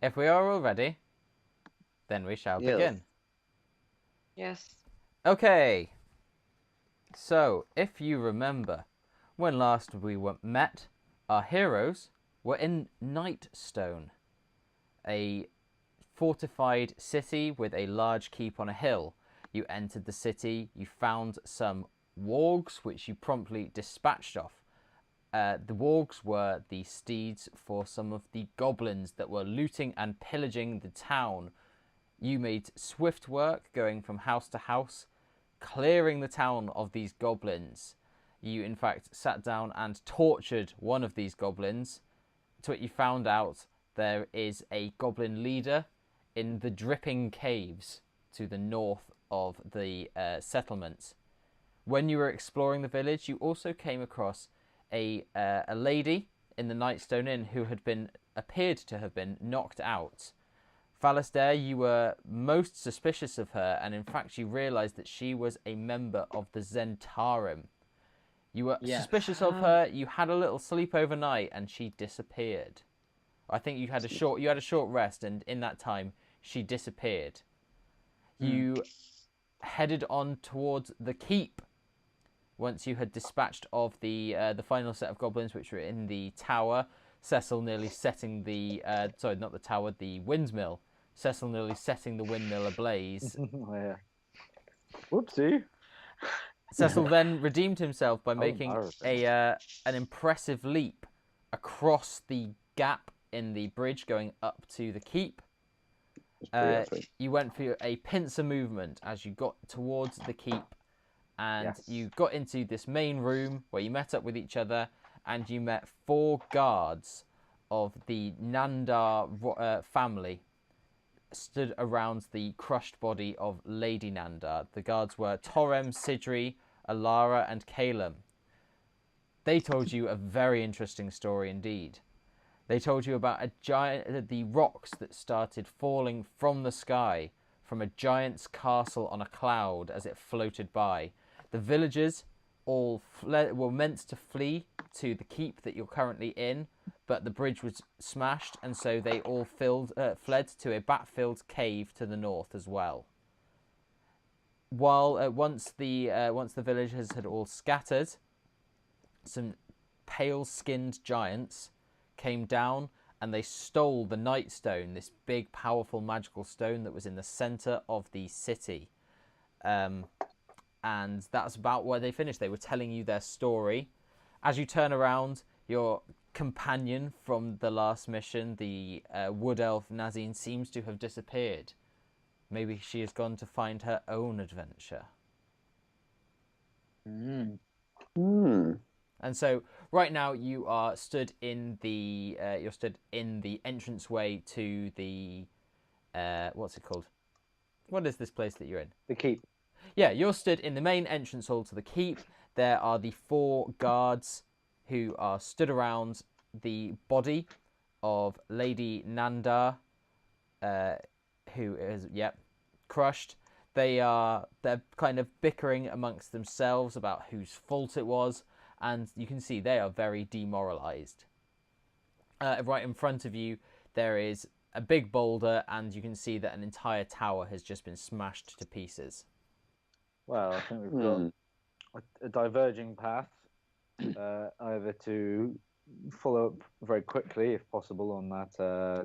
If we are all ready, then we shall begin. Yes. Okay. So, if you remember, when last we met, our heroes were in Nightstone, a fortified city with a large keep on a hill. You entered the city, you found some wargs, which you promptly dispatched off. The wargs were the steeds for some of the goblins that were looting and pillaging the town. You made swift work going from house to house, clearing the town of these goblins. You, in fact, sat down and tortured one of these goblins, to what you found out there is a goblin leader in the dripping caves to the north of the settlement. When you were exploring the village, you also came across a lady in the Nightstone Inn who appeared to have been knocked out. Phalaster, you were most suspicious of her, and in fact you realised that she was a member of the Zentarim. You were suspicious of her, you had a little sleep overnight, and she disappeared. I think you had a short rest, and in that time she disappeared. You headed on towards the keep once you had dispatched of the final set of goblins, which were in the tower. Cecil nearly setting the the windmill. Cecil nearly setting the windmill ablaze. Oh, yeah. Whoopsie. Cecil then redeemed himself by making an impressive leap across the gap in the bridge going up to the keep. You went for a pincer movement as you got towards the keep, and you got into this main room where you met up with each other, and you met 4 guards of the Nandar family stood around the crushed body of Lady Nandar. The guards were Torem, Sidri, Alara, and Calum. They told you a very interesting story indeed. They told you about the rocks that started falling from the sky from a giant's castle on a cloud as it floated by. The villagers all were meant to flee to the keep that you're currently in, but the bridge was smashed, and so they all fled to a bat-filled cave to the north as well. While once the villagers had all scattered, some pale-skinned giants came down and they stole the Nightstone, this big, powerful, magical stone that was in the center of the city. And that's about where they finished. They were telling you their story. As you turn around, your companion from the last mission, the wood elf Nazine, seems to have disappeared. Maybe she has gone to find her own adventure. And so right now you are stood in the entranceway to the what's it called? What is this place that you're in? The keep. Yeah, you're stood in the main entrance hall to the keep. There are the 4 guards who are stood around the body of Lady Nandar, who is crushed. They're kind of bickering amongst themselves about whose fault it was, and you can see they are very demoralized. Right in front of you, there is a big boulder, and you can see that an entire tower has just been smashed to pieces. Well, I think we've got a diverging path, either to follow up very quickly, if possible, on that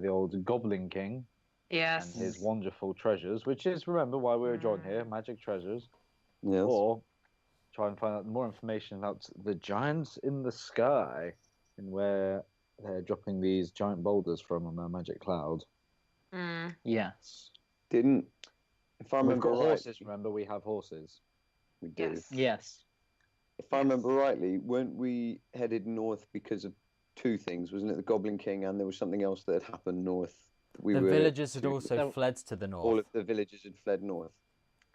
the old Goblin King. Yes. And his wonderful treasures, which is, remember, why we were drawn here, magic treasures. Yes. Or try and find out more information about the giants in the sky and where they're dropping these giant boulders from on their magic cloud. Yes. If I remember We've got right, horses, remember, we have horses. We do. Yes. If I remember rightly, weren't we headed north because of 2 things? Wasn't it the Goblin King, and there was something else that had happened north? The villagers had also fled to the north. All of the villagers had fled north.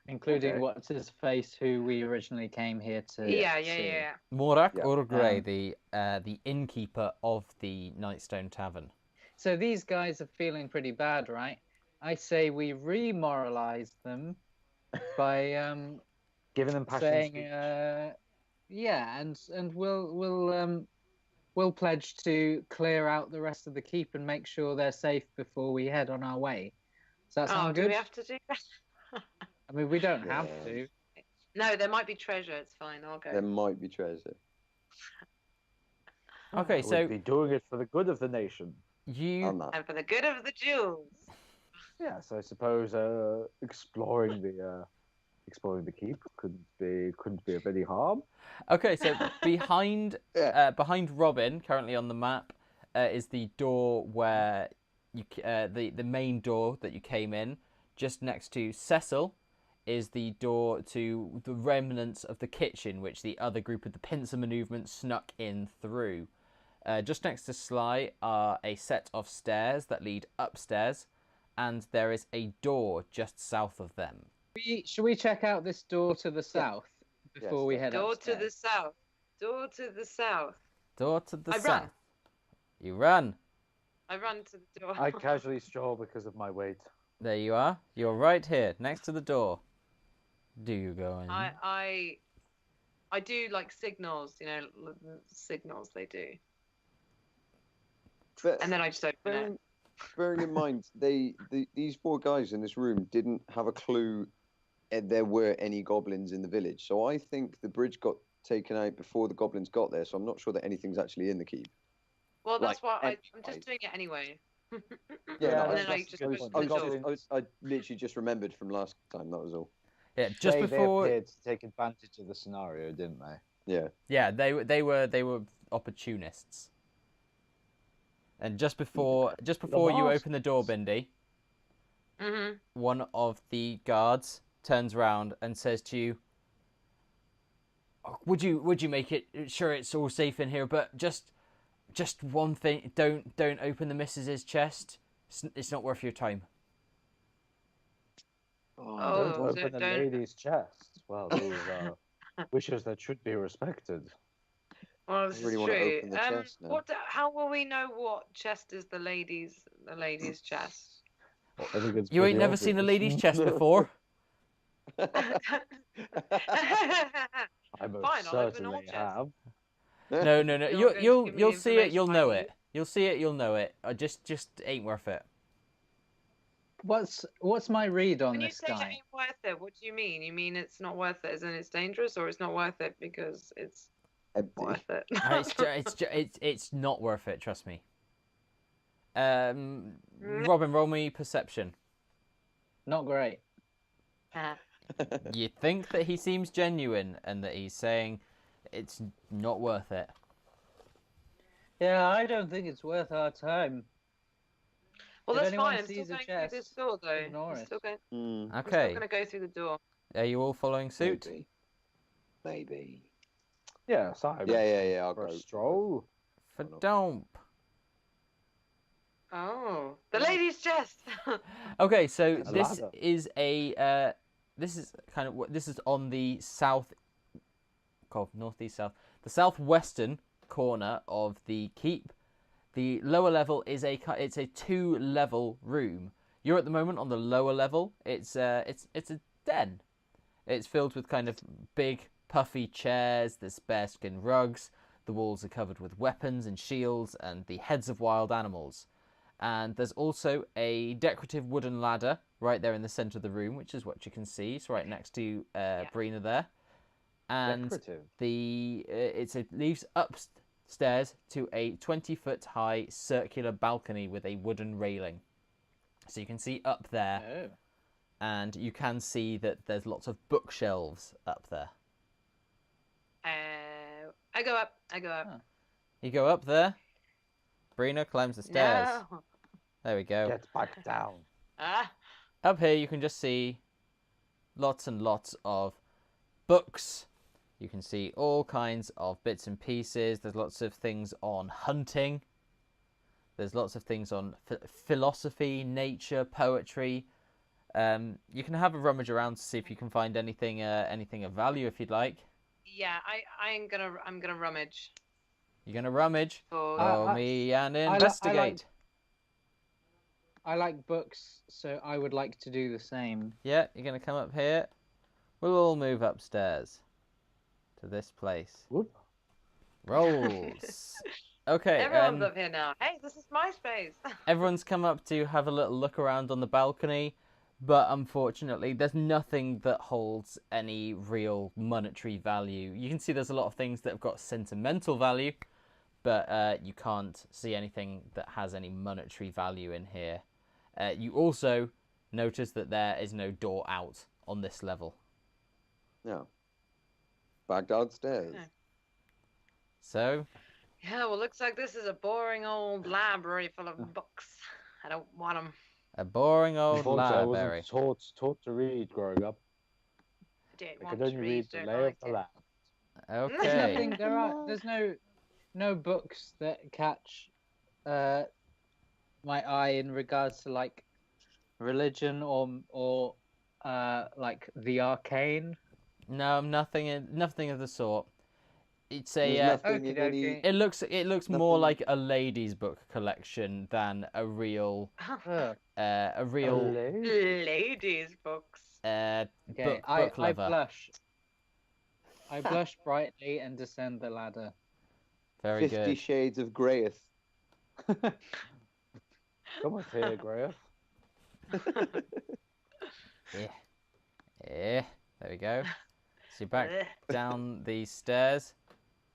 Including what's his face, who we originally came here to see. Morak Urgrey, the innkeeper of the Nightstone Tavern. So these guys are feeling pretty bad, right? I say we remoralize them by giving them passion saying, and we'll we'll pledge to clear out the rest of the keep and make sure they're safe before we head on our way. Does that sound do good? we have to do that? I mean, we don't have Yeah. to. No, there might be treasure. It's fine. I'll go. There might be treasure. Okay, I so would be doing it for the good of the nation. you I'm not. And for the good of the jewels. Yes, I suppose exploring the keep couldn't be of any harm. okay? So behind Yeah. behind Robin, currently on the map, is the door where the main door that you came in. Just next to Cecil is the door to the remnants of the kitchen, which the other group of the pincer movement snuck in through. Just next to Sly are a set of stairs that lead upstairs, and there is a door just south of them. Should we check out this door to the south before Yes, we head Door upstairs? to the south. Door to the south. Door to the I south. run. You run. I run to the door. I casually stroll because of my weight. There you are. You're right here, next to the door. Do you go in? I do like signals, signals they do. But And then I just open it. bearing in mind, these four guys in this room didn't have a clue there were any goblins in the village. So I think the bridge got taken out before the goblins got there. So I'm not sure that anything's actually in the keep. Well, that's Like, why I'm anyway. just doing it anyway. Yeah, and then I that's just a good push point. the I door. got it. I literally just remembered from last time. That was all. Yeah, just They before. appeared to take advantage of the scenario, didn't they? Yeah. Yeah, they were opportunists. And just before you boss. open the door, Bindy, Mhm. one of the guards turns around and says to you, "Oh, would you make it sure it's all safe in here? But just one thing, don't open the missus's chest. It's not worth your time." Don't Oh, open the don't- lady's chest. Well, these are wishes that should be respected. Well, this really is wanna true. open the chest now. How will we know what chest is the lady's chest? I think it's You ain't pretty never seen a obvious. lady's chest before. I most Fine, I'll open all certainly chests. have. No. You're going to You'll give me the see it. You'll information know I it. You'll see it. You'll know it. Just ain't worth it. What's my read on When you this say it guy? ain't worth it, what do you mean? You mean it's not worth it as in it's dangerous, or it's not worth it because it's Empty. worth it? It's not worth it. Trust me. Robin, roll me perception. Not great. Ah. You think that he seems genuine and that he's saying it's not worth it. Yeah, I don't think it's worth our time. Well, If that's anyone fine. I'm still sees a going through this chest, door, though. ignore I'm it. still going. Mm, I'm Okay. still going to go through the door. Are you all following suit? maybe. Yes, I Yeah. I'll for a go. stroll. For dump. Oh, the lady's chest. Okay, so A this ladder. is this is on the northeast south, the southwestern corner of the keep. The lower level is it's a 2-level room. You're at the moment on the lower level. It's a den. It's filled with kind of big puffy chairs. There's bearskin rugs. The walls are covered with weapons and shields and the heads of wild animals. And there's also a decorative wooden ladder right there in the centre of the room, which is what you can see. It's right next to Breena there. And Decorative. it leads upstairs to a 20-foot high circular balcony with a wooden railing. So you can see up there, Oh. and you can see that there's lots of bookshelves up there. I go up. Huh. You go up there. Breena climbs the stairs. No. There we go. Get back down. Ah. Up here you can just see lots and lots of books. You can see all kinds of bits and pieces. There's lots of things on hunting. There's lots of things on philosophy, nature, poetry. You can have a rummage around to see if you can find anything of value if you'd like. Yeah, I'm gonna rummage. You're gonna rummage. For... Roll me and I investigate. I like books, so I would like to do the same. Yeah, you're gonna come up here. We'll all move upstairs to this place. Whoop. Rolls. Okay, Everyone's up here now. Hey, this is my space. everyone's come up to have a little look around on the balcony, but unfortunately, there's nothing that holds any real monetary value. You can see there's a lot of things that have got sentimental value, but you can't see anything that has any monetary value in here. You also notice that there is no door out on this level. Yeah. Back downstairs. Okay. So, Yeah, well, looks like this is a boring old library full of books. I don't want them. a boring old Unfortunately, I library. wasn't taught to read growing up. Don't I want could to only read the don't lay of like the it. land. There's Okay. nothing. There's no books that catch my eye in regards to like religion or like the arcane. No, nothing of the sort. It's There's a nothing in any. Okey-dokey. it looks more Nothing- like a ladies' book collection than a real Ugh. Ladies' books. Okay, book I lover. blush. I blush brightly and descend the ladder. Very 50 good. Shades of Greyeth. Come with here, Graham. Yeah, there we go. So you're back Ugh. down the stairs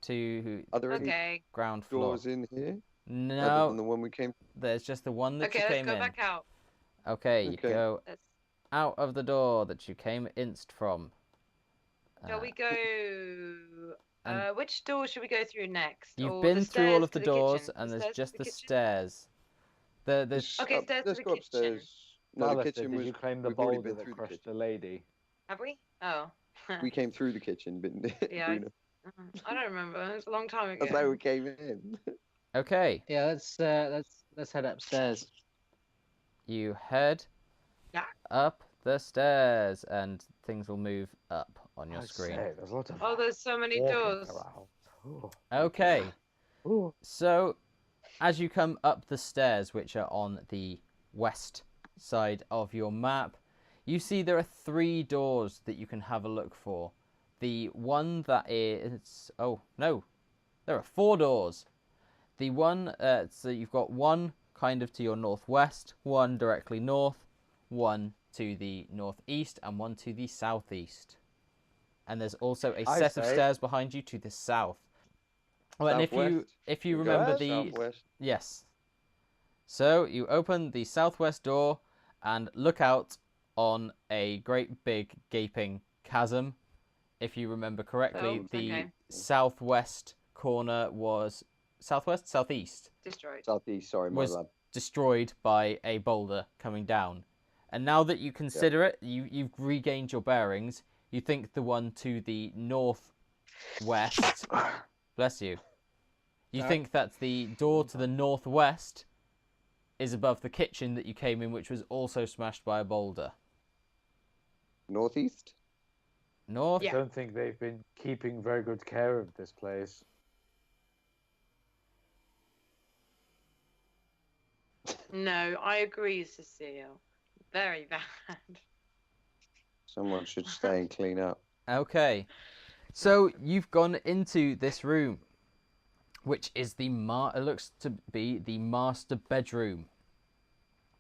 to Are there any Okay. ground floor. doors in here other No, than the one we came? there's just the one that Okay, you let's came go in. back out. Okay, you Okay. go Let's, out of the door that you came inst from. shall we go? and Which door should we go through next? You've Or been the through all stairs of the to doors, kitchen? and The there's stairs to just the the kitchen? stairs. There's Okay, stairs to Let's the go kitchen. upstairs. No, the Alistair, kitchen did was. you claim the we've already boulder been that through the crushed kitchen. the lady? Have we? Oh. We came through the kitchen, didn't we? Yeah, Breena? I don't remember. It was a long time ago. That's how we came in. okay. Yeah, let's head upstairs. You head Yeah. up the stairs, and things will move up on your I screen. say, there's a lot of Oh, there's so many walking doors. around. Oh. Okay. Ooh. So, as you come up the stairs, which are on the west side of your map, you see there are 3 doors that you can have a look for. The one that is... Oh, no. There are 4 doors. The one... so you've got one kind of to your northwest, one directly north, one to the northeast, and one to the southeast. And there's also a I set of say- stairs behind you to the south. Oh, and Southwest. if you We go remember to the... southwest. Yes. So you open the southwest door and look out on a great big gaping chasm. If you remember correctly, Oh, the okay. southwest corner was... Southwest? Southeast. Destroyed. Southeast, sorry, my Was bad. destroyed by a boulder coming down. And now that you consider it, you've regained your bearings. You think the one to the northwest... Bless you. You think that the door to the northwest is above the kitchen that you came in, which was also smashed by a boulder. Northeast? North? I don't think they've been keeping very good care of this place. No, I agree, Cecile. Very bad. Someone should stay and clean up. Okay. So you've gone into this room, which is it looks to be the master bedroom.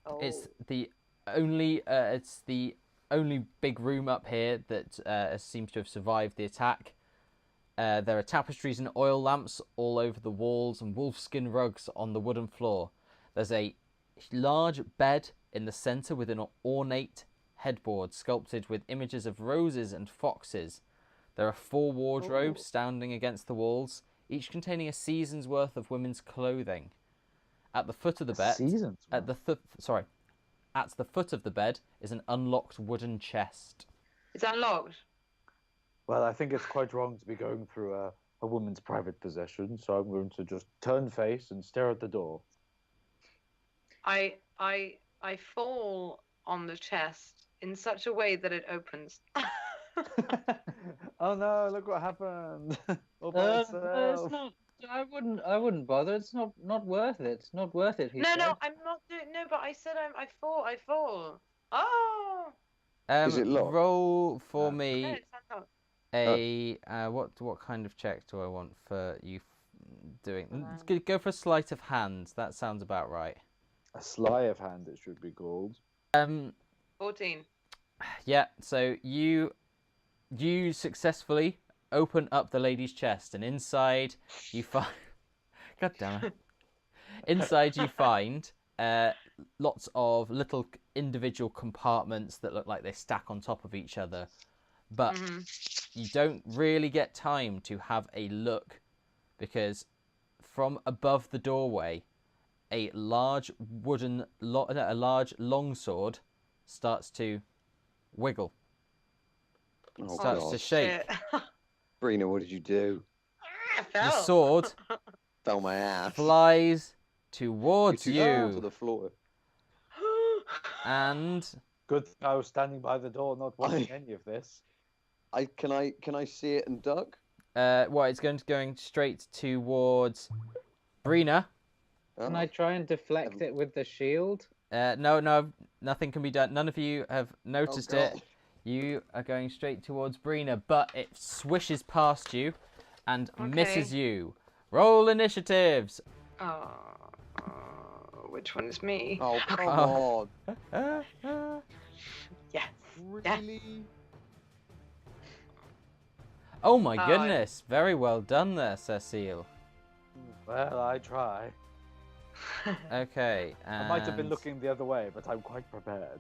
Oh. It's the only big room up here that seems to have survived the attack. There are tapestries and oil lamps all over the walls and wolfskin rugs on the wooden floor. There's a large bed in the centre with an ornate headboard sculpted with images of roses and foxes. There are 4 wardrobes standing against the walls, each containing a season's worth of women's clothing. At the foot of the bed, at the foot of the bed is an unlocked wooden chest. It's unlocked. Well, I think it's quite wrong to be going through a woman's private possession, so I'm going to just turn face and stare at the door. I fall on the chest in such a way that it opens. Oh no! Look what happened. All by It's itself. not. I wouldn't bother. It's not worth it. It's not worth it. He No, said. I'm not doing. No, but I said I fall. Oh. Is it locked? Roll for No, me it's unlocked. a what kind of check do I want for you? doing. Go for sleight of hand. That sounds about right. A sleight of hand, it should be called. 14. Yeah. So you successfully open up the lady's chest, and inside you find. God damn it! Inside you find lots of little individual compartments that look like they stack on top of each other, but you don't really get time to have a look because from above the doorway, a large longsword starts to wiggle. Oh, Starts God. to shake. Breena, what did you do? I The fell. sword Fell my ass. flies towards To the you, floor. and Good thing I was standing by the door, not watching any of this. Can I see it and duck? it's going straight towards Breena. Can I try and deflect it with the shield? No, nothing can be done. None of you have noticed God. it. You are going straight towards Breena, but it swishes past you and misses you. Roll initiatives. Which one is me? Oh, come on. Yes. Really? Oh my goodness. Very well done there, Cecile. Well, I try. Okay. I might have been and- looking the other way, but I'm quite prepared.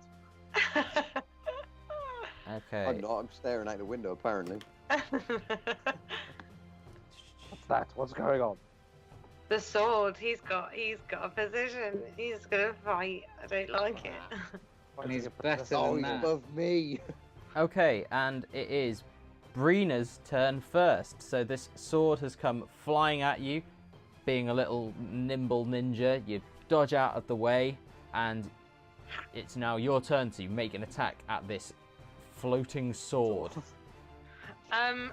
Okay. I'm not. I'm staring out the window, apparently. What's that? What's going on? The sword. He's got a position. He's gonna fight. I don't like it. And he's Why don't you better put than Oh, this- he's that. above me. Okay, and it is Breena's turn first. So this sword has come flying at you. Being a little nimble ninja, you dodge out of the way, and it's now your turn to make an attack at this floating sword.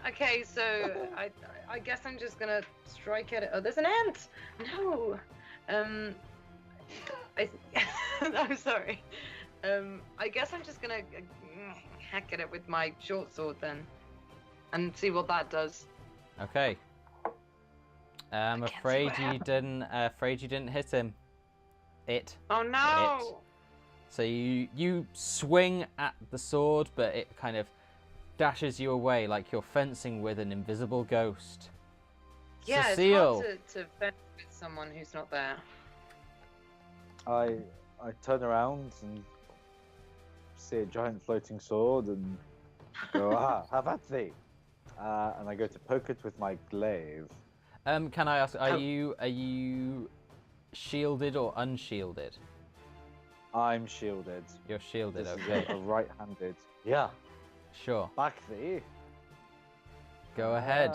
Okay, so I guess I'm just gonna strike at it. Oh, there's an ant. No. I'm sorry. I guess I'm just gonna hack at it with my short sword then, and see what that does. Okay. I'm I can't see afraid what you happened. didn't hit him. Oh no! So you swing at the sword, but it kind of dashes you away like you're fencing with an invisible ghost. Yeah, Cecile. it's hard to fence with someone who's not there. I turn around and see a giant floating sword and go, have at thee. And I go to poke it with my glaive. Can I ask, are you shielded or unshielded? I'm shielded. You're shielded, This okay. is a right-handed. Yeah, Sure. back thee. Go ahead.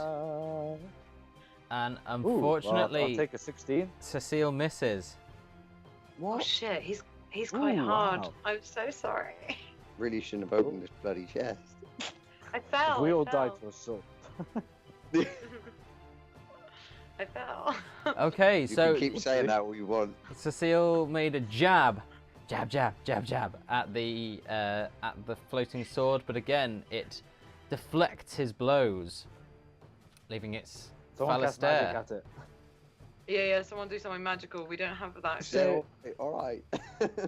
And unfortunately, I'll take a 16. Cecile misses. Oh shit, he's quite hard. Wow. I'm so sorry. Really shouldn't have opened this bloody chest. I fell. If we I all fell. died to assault. I fell. Okay, You so can keep saying that all you want. Cecile made a jab at the floating sword, but again it deflects his blows, leaving its Someone cast magic Falistaire. at it. Yeah, someone do something magical. We don't have that. So- all right.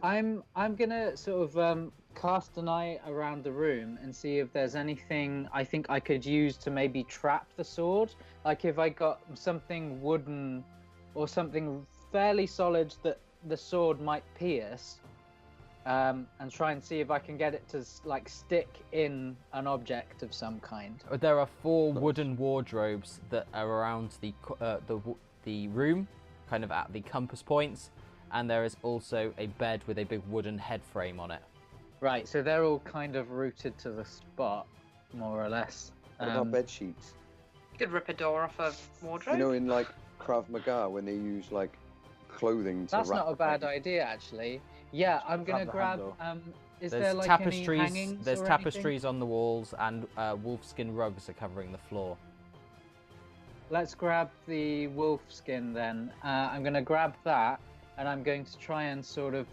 I'm gonna sort of cast an eye around the room and see if there's anything I think I could use to maybe trap the sword. Like if I got something wooden or something fairly solid that the sword might pierce, and try and see if I can get it to like stick in an object of some kind. There are 4 wooden wardrobes that are around the room, kind of at the compass points, and there is also a bed with a big wooden head frame on it. Right, so they're all kind of rooted to the spot, more or less. What about bed sheets? You could rip a door off a wardrobe. You know, in like Krav Maga, when they use like clothing to That's wrap not a bad things. idea, actually. Yeah, I'm gonna Grab the grab. handle. Is There's there like tapestries. any hangings There's or tapestries on the walls, and wolfskin rugs are covering the floor. Let's grab the wolf skin then. I'm gonna grab that, and I'm going to try and sort of,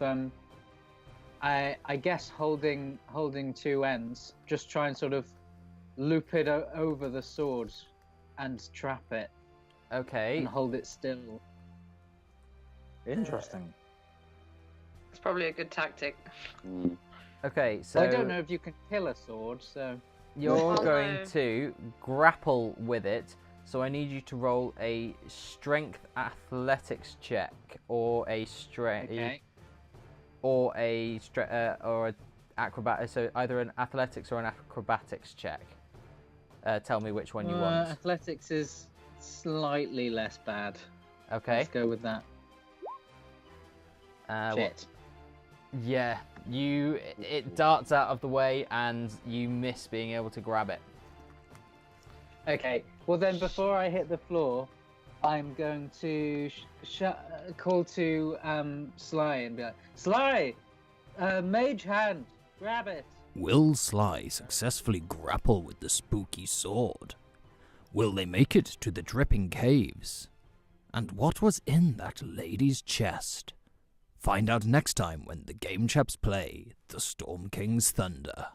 I guess holding 2 ends, just try and sort of loop it over the sword and trap it. Okay. and hold it still. Interesting. It's probably a good tactic. Okay, so I don't know if you can kill a sword, so you're Oh, going no. to grapple with it. So I need you to roll a strength athletics check or a strength okay. or a acrobat. So either an athletics or an acrobatics check. Tell me which one you want. Athletics is slightly less bad. Okay. Let's go with that. Shit. Yeah, it darts out of the way and you miss being able to grab it. Okay. Well then, before I hit the floor, I'm going to call to Sly and be like, Sly, mage hand, grab it. Will Sly successfully grapple with the spooky sword? Will they make it to the dripping caves? And what was in that lady's chest? Find out next time when the Game Chaps play The Storm King's Thunder.